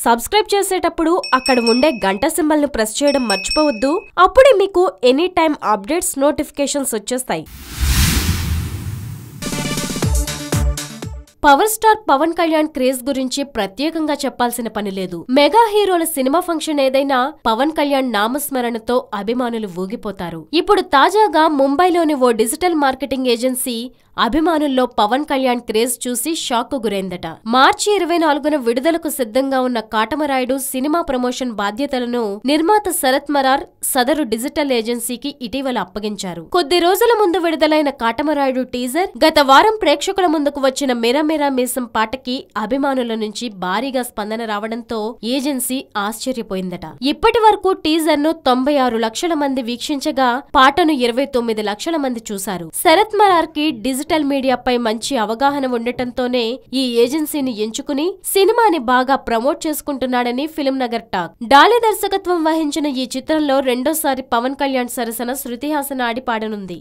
Subscribe చేసేటప్పుడు అక్కడ ఉండే గంట సింబల్ ను ప్రెస్ చేయడం మర్చిపోవద్దు. అప్పుడే మీకు ఎనీ టైం అప్డేట్స్ నోటిఫికేషన్స్ వచ్చేస్తాయి. Power star Pawan Kalyan craze గురించి ప్రత్యేకంగా చెప్పాల్సిన పని లేదు. మెగా హీరోల సినిమా ఫంక్షన్ ఏదైనా పవన్ కళ్యాణ్ నామస్మరణతో అభిమానులు ఊగిపోతారు. ఇప్పుడు తాజాగా ముంబైలోని ఓ డిజిటల్ మార్కెటింగ్ ఏజెన్సీ అభిమానుల్లో పవన్ కళ్యాణ్ క్రేజ్ చూసి షాక్ గురైందట. మార్చి 24న విడుదలకు సిద్ధంగా ఉన్న కాటమరాయుడు సినిమా ప్రమోషన్ బాధ్యతలను నిర్మాత శరత్ మరార్ సదరు డిజిటల్ ఏజెన్సీకి ఇటీవల అప్పగించారు. కొద్ది రోజుల ముందు విడుదలైన కాటమరాయుడు టీజర్ గత వారం ప్రేక్షకుల ముందుకు వచ్చిన మేరా మేరా మీసం పాటకి అభిమానుల నుంచి భారీగా స్పందన రావడంతో ఏజెన్సీ ఆశ్చర్యపోయిందట. ఇప్పటి వరకు టీజర్ ను 96 లక్షల మంది వీక్షించగా పాటను 29 లక్షల మంది చూశారు. శరత్ మరార్ కి డిజిటల్ మీడియాపై మంచి అవగాహన ఉండటంతోనే ఈ ఏజెన్సీని ఎంచుకుని సినిమాని బాగా ప్రమోట్ చేసుకుంటున్నాడని ఫిల్మ్ నగర్ టాక్. డాలీ దర్శకత్వం వహించిన ఈ చిత్రంలో రెండోసారి పవన్ కళ్యాణ్ సరసన శృతి హాసన్ ఆడి పాడనుంది.